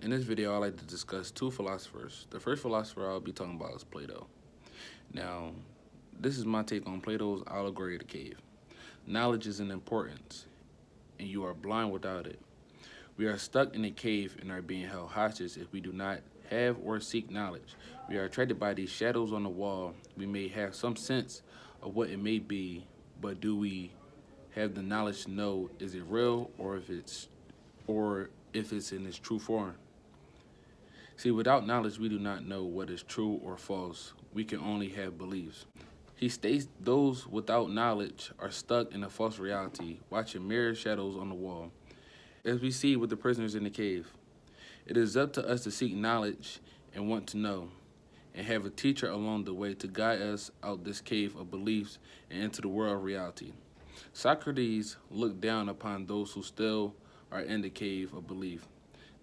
In this video, I'd like to discuss two philosophers. The first philosopher I'll be talking about is Plato. Now, this is my take on Plato's allegory of the cave. Knowledge is an importance, and you are blind without it. We are stuck in a cave and are being held hostage if we do not have or seek knowledge. We are attracted by these shadows on the wall. We may have some sense of what it may be, but do we have the knowledge to know is it real or if it's in its true form? See, without knowledge, we do not know what is true or false. We can only have beliefs. He states those without knowledge are stuck in a false reality, watching mirror shadows on the wall. As we see with the prisoners in the cave, it is up to us to seek knowledge and want to know, and have a teacher along the way to guide us out this cave of beliefs and into the world of reality. Socrates looked down upon those who still are in the cave of belief.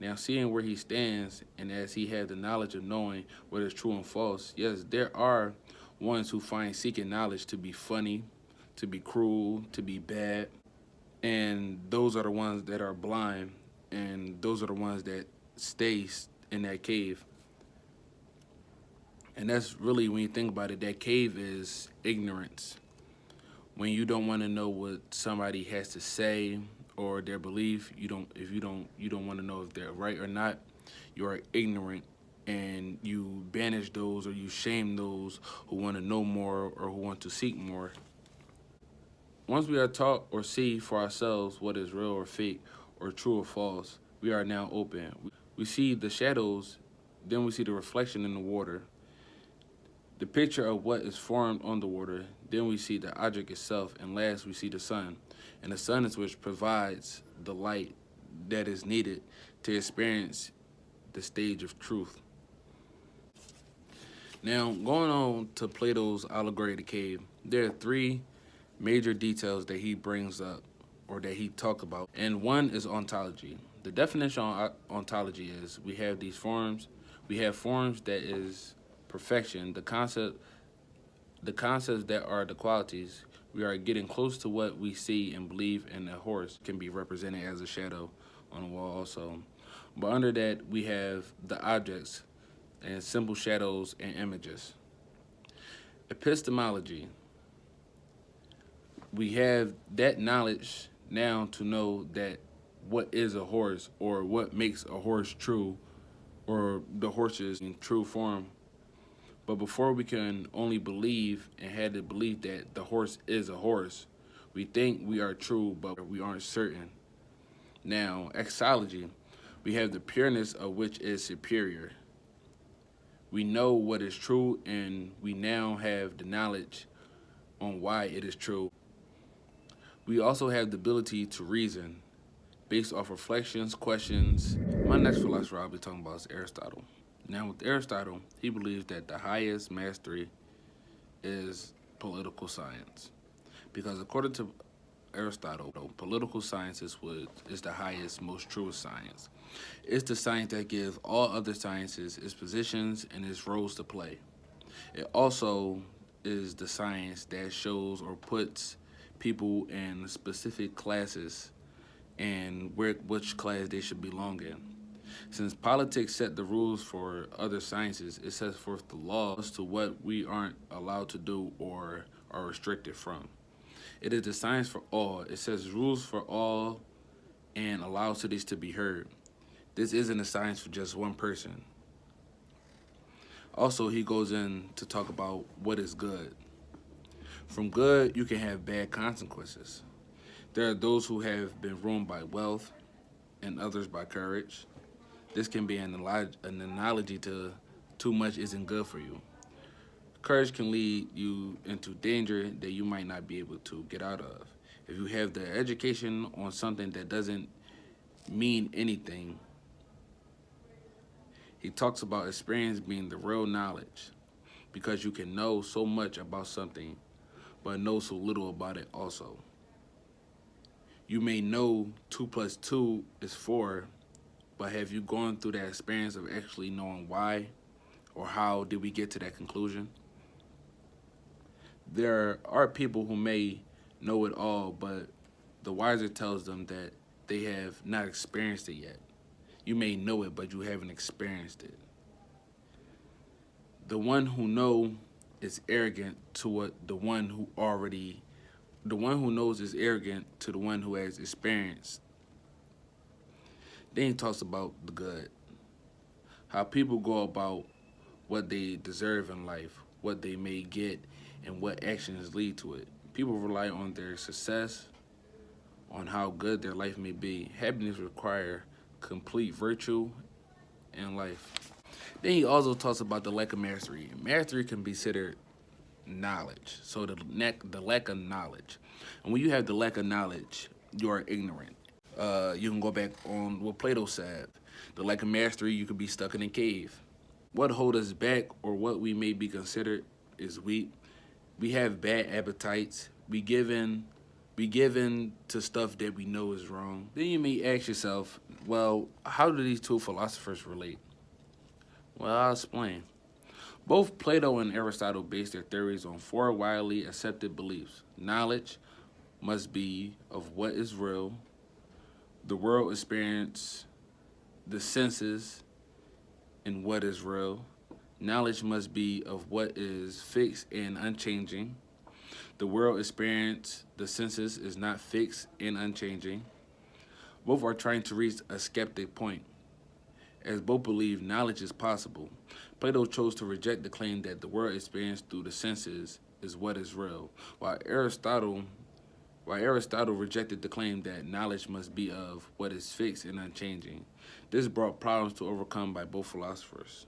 Now, seeing where he stands, and as he had the knowledge of knowing what is true and false, yes, there are ones who find seeking knowledge to be funny, to be cruel, to be bad, and those are the ones that are blind, and those are the ones that stay in that cave. And that's really, when you think about it, that cave is ignorance. When you don't want to know what somebody has to say or their belief, you don't want to know if they're right or not, you are ignorant, and you banish those or you shame those who want to know more or who want to seek more. Once we are taught or see for ourselves what is real or fake or true or false, we are now open. We see the shadows, then we see the reflection in the water, the picture of what is formed on the water, then we see the object itself, and last we see the sun. And the sun is which provides the light that is needed to experience the stage of truth. Now, going on to Plato's allegory of the cave, there are three major details that he brings up or that he talks about, and one is ontology. The definition on ontology is we have these forms. We have forms that is perfection, the concepts that are the qualities. We are getting close to what we see and believe, and a horse can be represented as a shadow on the wall also. But under that, we have the objects and simple shadows and images. Epistemology. We have that knowledge now to know that what is a horse or what makes a horse true or the horses in true form. But before we can only believe and have the belief that the horse is a horse, we think we are true, but we aren't certain. Now, exology, we have the pureness of which is superior. We know what is true, and we now have the knowledge on why it is true. We also have the ability to reason based off reflections, questions. My next philosopher I'll be talking about is Aristotle. Now, with Aristotle, he believes that the highest mastery is political science. Because according to Aristotle, political science is the highest, most truest science. It's the science that gives all other sciences its positions and its roles to play. It also is the science that shows or puts people in specific classes and which class they should belong in. Since politics set the rules for other sciences, it sets forth the laws to what we aren't allowed to do or are restricted from. It is the science for all. It sets rules for all and allows cities to be heard. This isn't a science for just one person. Also, he goes in to talk about what is good. From good, you can have bad consequences. There are those who have been ruined by wealth and others by courage. This can be an analogy to too much isn't good for you. Courage can lead you into danger that you might not be able to get out of. If you have the education on something that doesn't mean anything, he talks about experience being the real knowledge, because you can know so much about something, but know so little about it also. You may know 2 + 2 is 4, but have you gone through that experience of actually knowing why or how did we get to that conclusion? There are people who may know it all, but the wiser tells them that they have not experienced it yet. You may know it, but you haven't experienced it. The one who know is arrogant to what the one who knows is arrogant to the one who has experience. Then he talks about the good, how people go about what they deserve in life, what they may get, and what actions lead to it. People rely on their success, on how good their life may be. Happiness requires complete virtue in life. Then he also talks about the lack of mastery. Mastery can be considered knowledge. So the lack of knowledge. And when you have the lack of knowledge, you are ignorant. You can go back on what Plato said. The lack of mastery, you could be stuck in a cave. What hold us back or what we may be considered is weak. We have bad appetites. We given to stuff that we know is wrong. Then you may ask yourself, well, how do these two philosophers relate? Well, I'll explain. Both Plato and Aristotle based their theories on four widely accepted beliefs. Knowledge must be of what is real, the world experience, the senses, and what is real. Knowledge must be of what is fixed and unchanging. The world experience, the senses, is not fixed and unchanging. Both are trying to reach a skeptic point, as both believe knowledge is possible. Plato chose to reject the claim that the world experienced through the senses is what is real, while Aristotle rejected the claim that knowledge must be of what is fixed and unchanging. This brought problems to overcome by both philosophers.